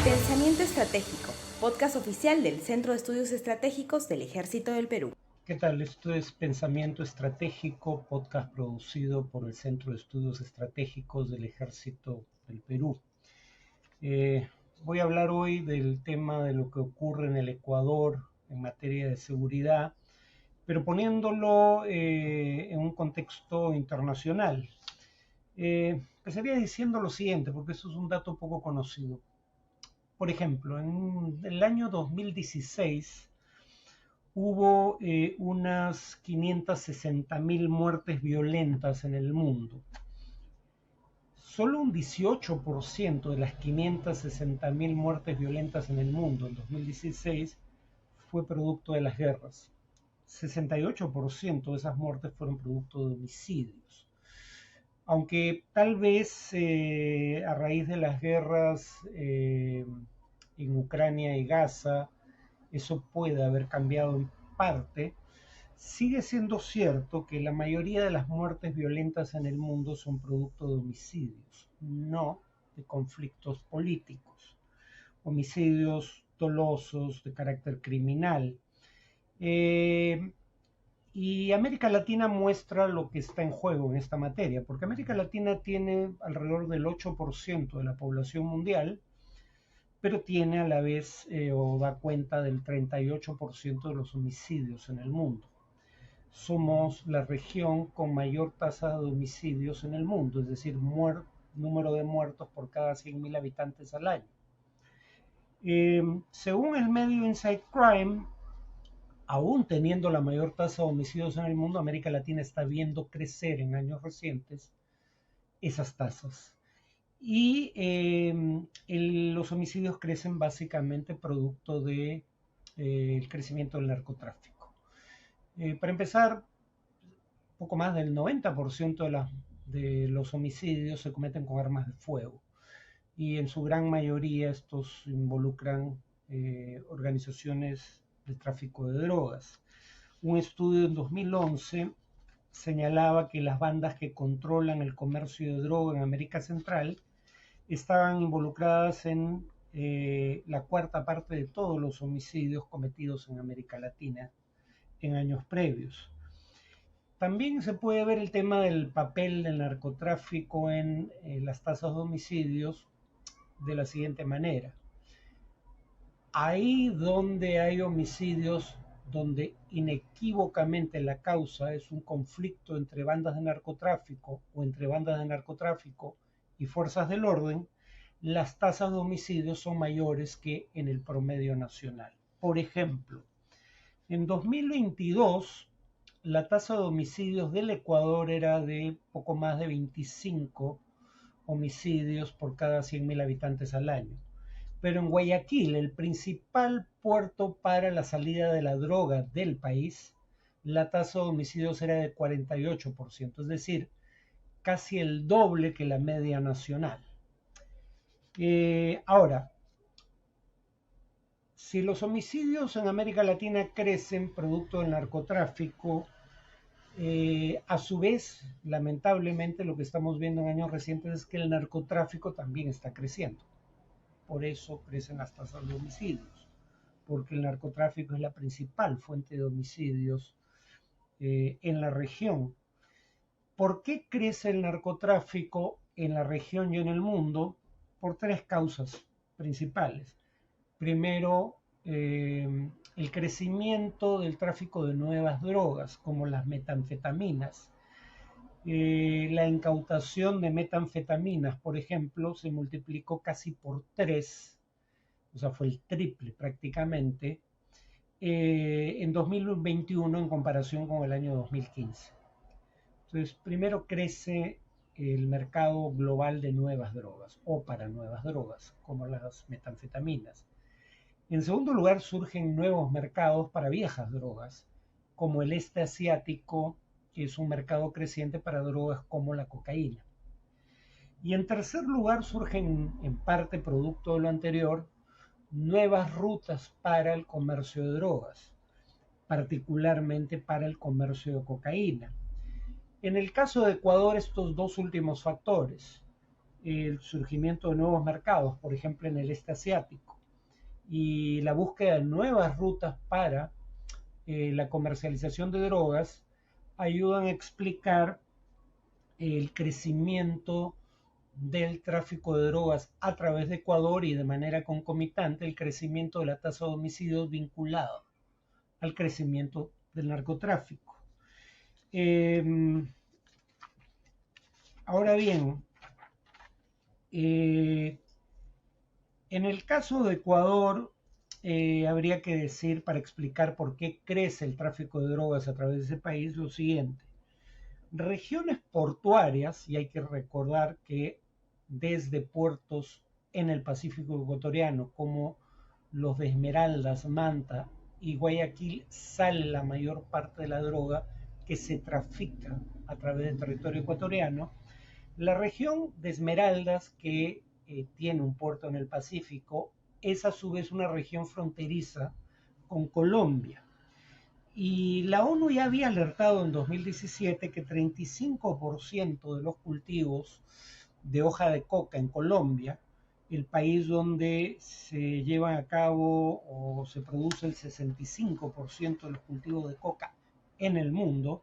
Pensamiento Estratégico, podcast oficial del Centro de Estudios Estratégicos del Ejército del Perú. ¿Qué tal? Esto es Pensamiento Estratégico, podcast producido por el Centro de Estudios Estratégicos del Ejército del Perú. Voy a hablar hoy del tema de lo que ocurre en el Ecuador en materia de seguridad, pero poniéndolo en un contexto internacional. Empezaría diciendo lo siguiente, porque eso es un dato poco conocido. Por ejemplo, en el año 2016 hubo unas 560.000 muertes violentas en el mundo. Solo un 18% de las 560.000 muertes violentas en el mundo en 2016 fue producto de las guerras. 68% de esas muertes fueron producto de homicidios. Aunque tal vez a raíz de las guerras en Ucrania y Gaza, eso puede haber cambiado en parte, sigue siendo cierto que la mayoría de las muertes violentas en el mundo son producto de homicidios, no de conflictos políticos, homicidios dolosos de carácter criminal. Y América Latina muestra lo que está en juego en esta materia, porque América Latina tiene alrededor del 8% de la población mundial, pero tiene a la vez o da cuenta del 38% de los homicidios en el mundo. Somos la región con mayor tasa de homicidios en el mundo, es decir, número de muertos por cada 100.000 habitantes al año. Según el medio Inside Crime, aún teniendo la mayor tasa de homicidios en el mundo, América Latina está viendo crecer en años recientes esas tasas. Y los homicidios crecen básicamente producto del crecimiento del narcotráfico. Para empezar, poco más del 90% de los homicidios se cometen con armas de fuego. Y en su gran mayoría estos involucran organizaciones de tráfico de drogas. Un estudio en 2011 señalaba que las bandas que controlan el comercio de droga en América Central estaban involucradas en la cuarta parte de todos los homicidios cometidos en América Latina en años previos. También se puede ver el tema del papel del narcotráfico en las tasas de homicidios de la siguiente manera. Ahí donde hay homicidios, donde inequívocamente la causa es un conflicto entre bandas de narcotráfico o entre bandas de narcotráfico y fuerzas del orden, las tasas de homicidios son mayores que en el promedio nacional. Por ejemplo, en 2022 la tasa de homicidios del Ecuador era de poco más de 25 homicidios por cada 100.000 habitantes al año. Pero en Guayaquil, el principal puerto para la salida de la droga del país, la tasa de homicidios era de 48%, es decir, casi el doble que la media nacional. Ahora, si los homicidios en América Latina crecen producto del narcotráfico, a su vez, lamentablemente, lo que estamos viendo en años recientes es que el narcotráfico también está creciendo. Por eso crecen las tasas de homicidios, porque el narcotráfico es la principal fuente de homicidios en la región. ¿Por qué crece el narcotráfico en la región y en el mundo? Por tres causas principales. Primero, el crecimiento del tráfico de nuevas drogas, como las metanfetaminas. La incautación de metanfetaminas, por ejemplo, se multiplicó casi por 3, o sea, fue el triple prácticamente, en 2021 en comparación con el año 2015. Entonces, primero crece el mercado global de nuevas drogas o para nuevas drogas, como las metanfetaminas. En segundo lugar, surgen nuevos mercados para viejas drogas, como el este asiático, que es un mercado creciente para drogas como la cocaína. Y en tercer lugar, surgen, en parte producto de lo anterior, nuevas rutas para el comercio de drogas, particularmente para el comercio de cocaína. En el caso de Ecuador, estos dos últimos factores, el surgimiento de nuevos mercados, por ejemplo en el este asiático, y la búsqueda de nuevas rutas para la comercialización de drogas ayudan a explicar el crecimiento del tráfico de drogas a través de Ecuador y de manera concomitante el crecimiento de la tasa de homicidios vinculado al crecimiento del narcotráfico. Ahora bien, en el caso de Ecuador, habría que decir, para explicar por qué crece el tráfico de drogas a través de ese país, lo siguiente. Regiones portuarias, y hay que recordar que desde puertos en el Pacífico ecuatoriano, como los de Esmeraldas, Manta y Guayaquil, sale la mayor parte de la droga que se trafica a través del territorio ecuatoriano. La región de Esmeraldas, que tiene un puerto en el Pacífico, es a su vez una región fronteriza con Colombia. Y la ONU ya había alertado en 2017 que 35% de los cultivos de hoja de coca en Colombia, el país donde se llevan a cabo o se produce el 65% de los cultivos de coca en el mundo,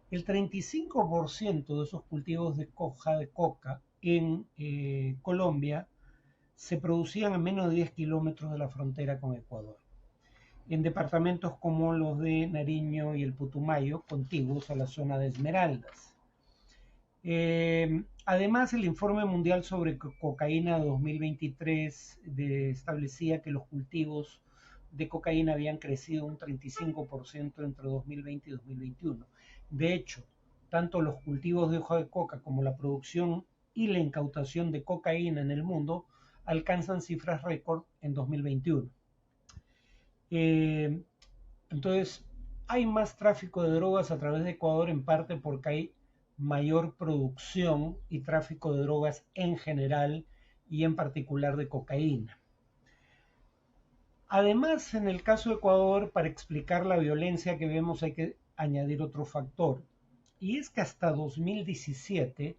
el 35% de esos cultivos de hoja de coca en Colombia se producían a menos de 10 kilómetros de la frontera con Ecuador, en departamentos como los de Nariño y el Putumayo, contiguos a la zona de Esmeraldas. Además, el informe mundial sobre cocaína de 2023 establecía que los cultivos de cocaína habían crecido un 35% entre 2020 y 2021. De hecho, tanto los cultivos de hoja de coca como la producción y la incautación de cocaína en el mundo alcanzan cifras récord en 2021. Entonces, hay más tráfico de drogas a través de Ecuador, en parte porque hay mayor producción y tráfico de drogas en general y en particular de cocaína. Además, en el caso de Ecuador, para explicar la violencia que vemos hay que añadir otro factor, y es que hasta 2017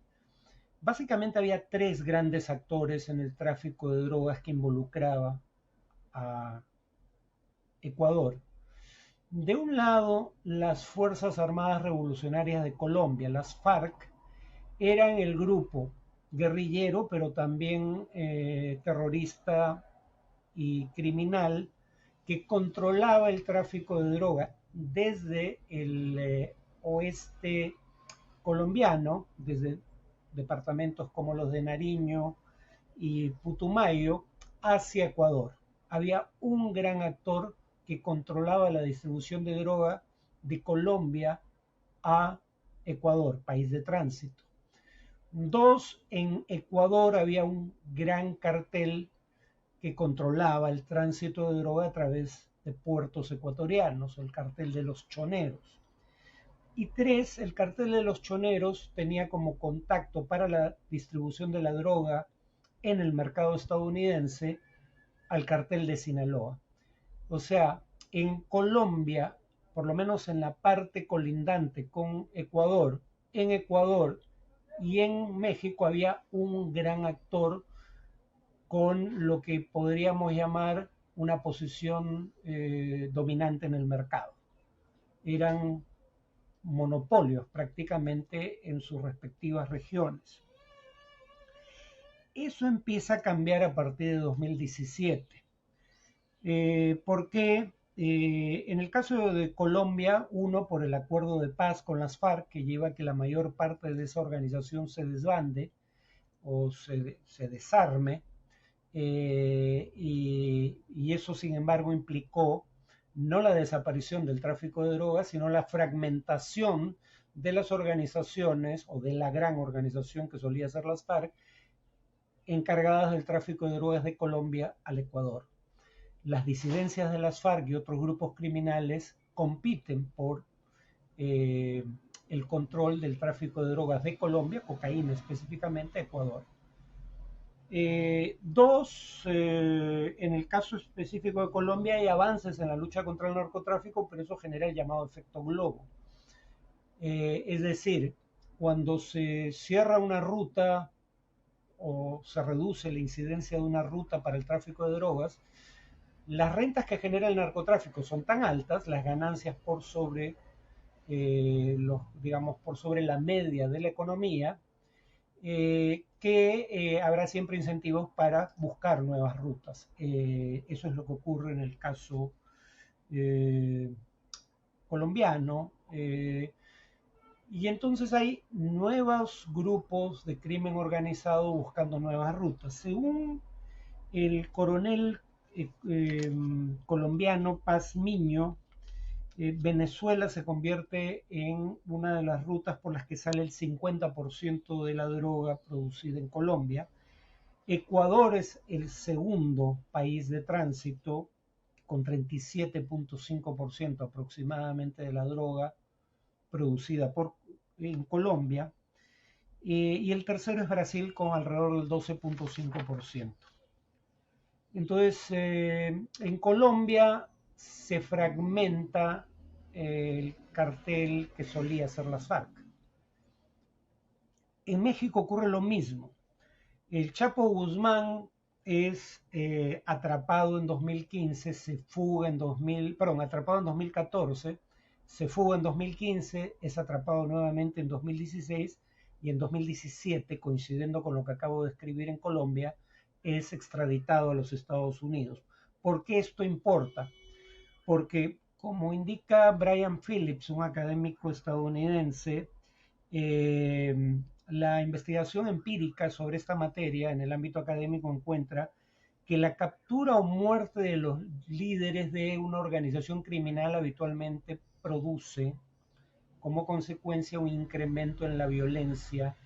básicamente había tres grandes actores en el tráfico de drogas que involucraba a Ecuador. De un lado, las Fuerzas Armadas Revolucionarias de Colombia, las FARC, eran el grupo guerrillero, pero también terrorista y criminal, que controlaba el tráfico de droga desde el oeste colombiano, desde departamentos como los de Nariño y Putumayo, hacia Ecuador. Había un gran actor que controlaba la distribución de droga de Colombia a Ecuador, país de tránsito. Dos, en Ecuador había un gran cartel que controlaba el tránsito de droga a través de puertos ecuatorianos, el cartel de los choneros. Y tres, el cartel de los choneros tenía como contacto para la distribución de la droga en el mercado estadounidense al cartel de Sinaloa. O sea, en Colombia, por lo menos en la parte colindante con Ecuador, en Ecuador y en México había un gran actor con lo que podríamos llamar una posición dominante en el mercado. Eran monopolios prácticamente en sus respectivas regiones. Eso empieza a cambiar a partir de 2017. Porque en el caso de Colombia, uno, por el acuerdo de paz con las FARC, que lleva a que la mayor parte de esa organización se desbande o se desarme, y eso, sin embargo, implicó no la desaparición del tráfico de drogas, sino la fragmentación de las organizaciones o de la gran organización que solía ser las FARC, encargadas del tráfico de drogas de Colombia al Ecuador. Las disidencias de las FARC y otros grupos criminales compiten por el control del tráfico de drogas de Colombia, cocaína específicamente, a Ecuador. Dos, en el caso específico de Colombia hay avances en la lucha contra el narcotráfico, pero eso genera el llamado efecto globo. Es decir, cuando se cierra una ruta o se reduce la incidencia de una ruta para el tráfico de drogas, las rentas que genera el narcotráfico son tan altas, las ganancias por sobre, digamos, por sobre la media de la economía, que habrá siempre incentivos para buscar nuevas rutas. Eso es lo que ocurre en el caso eh, colombiano. Y entonces hay nuevos grupos de crimen organizado buscando nuevas rutas. Según el coronel colombiano Paz Miño, Venezuela se convierte en una de las rutas por las que sale el 50% de la droga producida en Colombia. Ecuador es el segundo país de tránsito con 37.5% aproximadamente de la droga producida en Colombia. Y el tercero es Brasil con alrededor del 12.5%. Entonces, en Colombia se fragmenta el cartel que solía ser las FARC. En México ocurre lo mismo. El Chapo Guzmán es atrapado en 2015, se fuga en atrapado en 2014, se fuga en 2015, es atrapado nuevamente en 2016 y en 2017, coincidiendo con lo que acabo de escribir en Colombia, es extraditado a los Estados Unidos. ¿Por qué esto importa? Porque, como indica Brian Phillips, un académico estadounidense, la investigación empírica sobre esta materia en el ámbito académico encuentra que la captura o muerte de los líderes de una organización criminal habitualmente produce como consecuencia un incremento en la violencia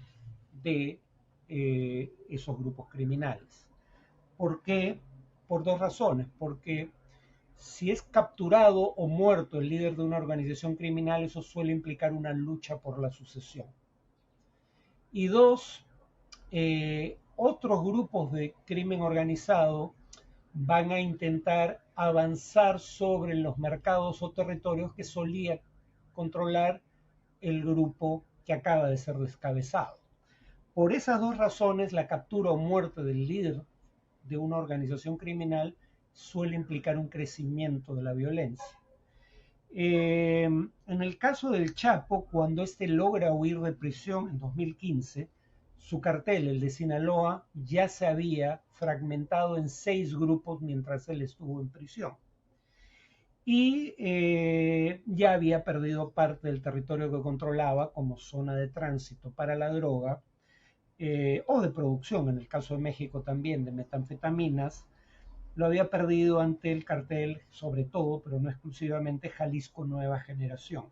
de esos grupos criminales. ¿Por qué? Por dos razones. Porque si es capturado o muerto el líder de una organización criminal, eso suele implicar una lucha por la sucesión. Y dos, otros grupos de crimen organizado van a intentar avanzar sobre los mercados o territorios que solía controlar el grupo que acaba de ser descabezado. Por esas dos razones, la captura o muerte del líder de una organización criminal suele implicar un crecimiento de la violencia. En el caso del Chapo, cuando éste logra huir de prisión en 2015, su cartel, el de Sinaloa, ya se había fragmentado en 6 grupos mientras él estuvo en prisión. Y ya había perdido parte del territorio que controlaba como zona de tránsito para la droga o de producción, en el caso de México también, de metanfetaminas. Lo había perdido ante el cartel, sobre todo, pero no exclusivamente, Jalisco Nueva Generación.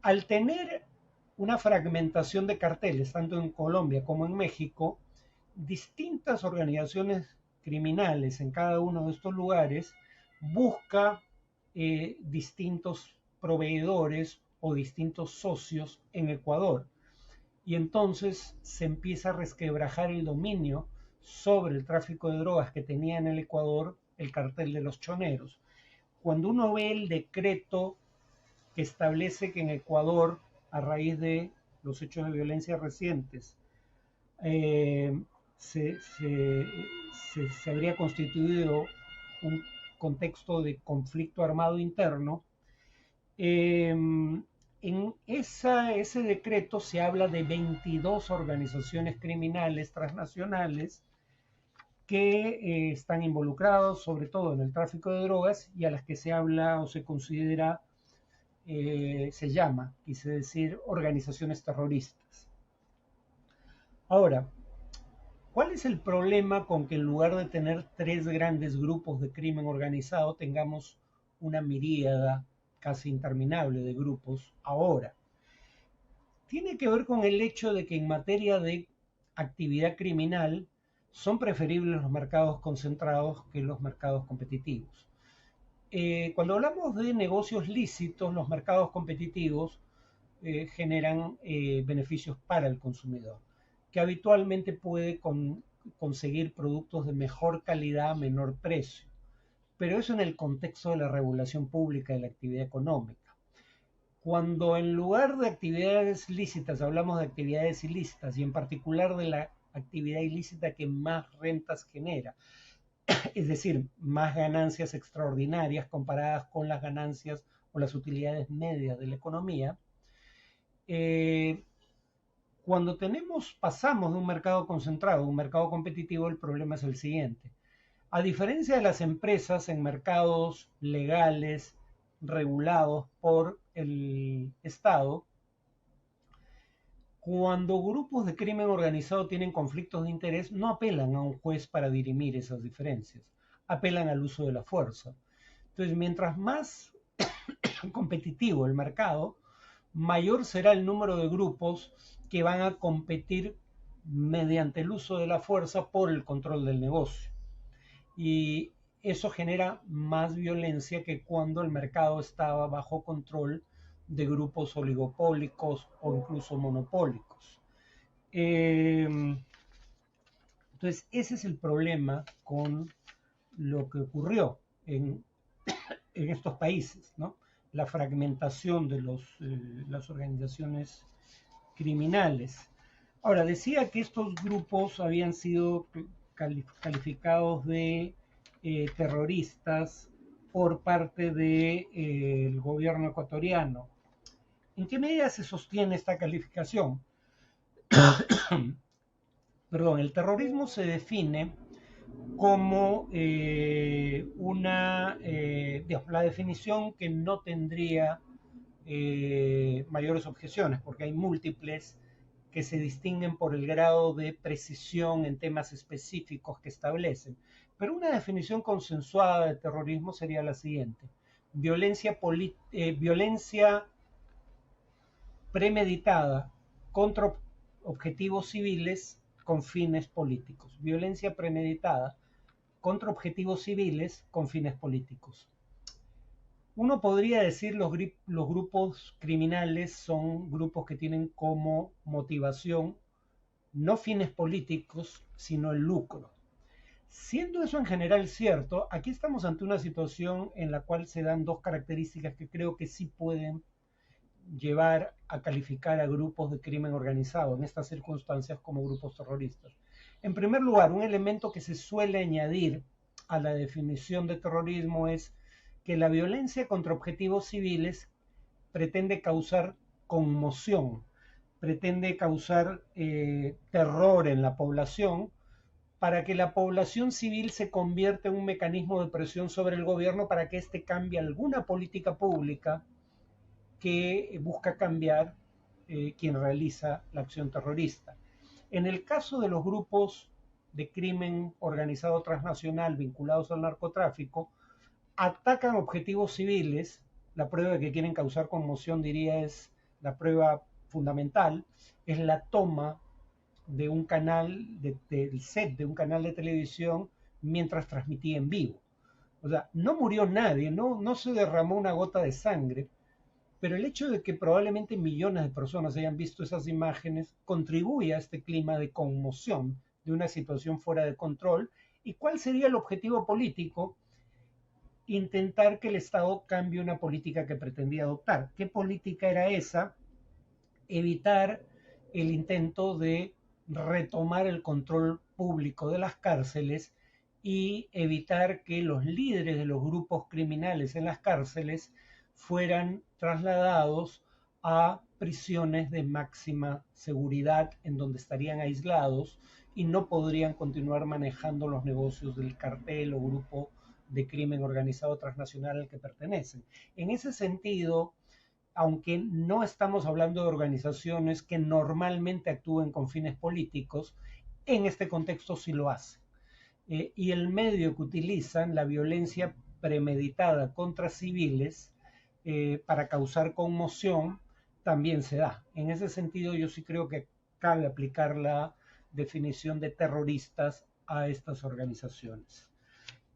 Al tener una fragmentación de carteles, tanto en Colombia como en México, distintas organizaciones criminales en cada uno de estos lugares busca distintos proveedores o distintos socios en Ecuador. Y entonces se empieza a resquebrajar el dominio sobre el tráfico de drogas que tenía en el Ecuador el cartel de los choneros. Cuando uno ve el decreto que establece que en Ecuador, a raíz de los hechos de violencia recientes, se habría constituido un contexto de conflicto armado interno, en ese decreto se habla de 22 organizaciones criminales transnacionales que están involucrados sobre todo en el tráfico de drogas y a las que se habla o se considera, se llama, quise decir, organizaciones terroristas. Ahora, ¿cuál es el problema con que en lugar de tener 3 grandes grupos de crimen organizado tengamos una miríada casi interminable de grupos ahora? Tiene que ver con el hecho de que en materia de actividad criminal son preferibles los mercados concentrados que los mercados competitivos. Cuando hablamos de negocios lícitos, los mercados competitivos generan beneficios para el consumidor, que habitualmente puede conseguir productos de mejor calidad a menor precio. Pero eso en el contexto de la regulación pública de la actividad económica. Cuando en lugar de actividades lícitas hablamos de actividades ilícitas y en particular de la actividad ilícita que más rentas genera, es decir, más ganancias extraordinarias comparadas con las ganancias o las utilidades medias de la economía. Cuando pasamos de un mercado concentrado a un mercado competitivo, el problema es el siguiente. A diferencia de las empresas en mercados legales, regulados por el Estado, cuando grupos de crimen organizado tienen conflictos de interés, no apelan a un juez para dirimir esas diferencias, apelan al uso de la fuerza. Entonces, mientras más competitivo el mercado, mayor será el número de grupos que van a competir mediante el uso de la fuerza por el control del negocio. Y eso genera más violencia que cuando el mercado estaba bajo control de grupos oligopólicos o incluso monopólicos. Entonces, ese es el problema con lo que ocurrió en estos países, ¿no? La fragmentación de las organizaciones criminales. Ahora, decía que estos grupos habían sido calificados de terroristas por parte del gobierno ecuatoriano. ¿En qué medida se sostiene esta calificación? Perdón, el terrorismo se define como la definición que no tendría mayores objeciones, porque hay múltiples que se distinguen por el grado de precisión en temas específicos que establecen. Pero una definición consensuada de terrorismo sería la siguiente: violencia premeditada contra objetivos civiles con fines políticos. Violencia premeditada contra objetivos civiles con fines políticos. Uno podría decir los grupos criminales son grupos que tienen como motivación no fines políticos, sino el lucro. Siendo eso en general cierto, aquí estamos ante una situación en la cual se dan dos características que creo que sí pueden llevar a calificar a grupos de crimen organizado en estas circunstancias como grupos terroristas. En primer lugar, un elemento que se suele añadir a la definición de terrorismo es que la violencia contra objetivos civiles pretende causar conmoción, pretende causar terror en la población para que la población civil se convierta en un mecanismo de presión sobre el gobierno para que éste cambie alguna política pública que busca cambiar quien realiza la acción terrorista. En el caso de los grupos de crimen organizado transnacional vinculados al narcotráfico, atacan objetivos civiles. La prueba de que quieren causar conmoción, diría, es la prueba fundamental, es la toma de un canal, del set de un canal de televisión mientras transmitía en vivo. O sea, no murió nadie, no se derramó una gota de sangre, pero el hecho de que probablemente millones de personas hayan visto esas imágenes contribuye a este clima de conmoción de una situación fuera de control. ¿Y cuál sería el objetivo político? Intentar que el Estado cambie una política que pretendía adoptar. ¿Qué política era esa? Evitar el intento de retomar el control público de las cárceles y evitar que los líderes de los grupos criminales en las cárceles fueran trasladados a prisiones de máxima seguridad en donde estarían aislados y no podrían continuar manejando los negocios del cartel o grupo de crimen organizado transnacional al que pertenecen. En ese sentido, aunque no estamos hablando de organizaciones que normalmente actúen con fines políticos, en este contexto sí lo hacen. Y el medio que utilizan, la violencia premeditada contra civiles para causar conmoción, también se da. En ese sentido, yo sí creo que cabe aplicar la definición de terroristas a estas organizaciones.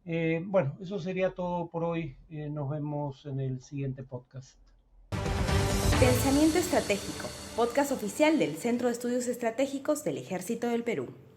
Bueno, eso sería todo por hoy. Nos vemos en el siguiente podcast. Pensamiento Estratégico, podcast oficial del Centro de Estudios Estratégicos del Ejército del Perú.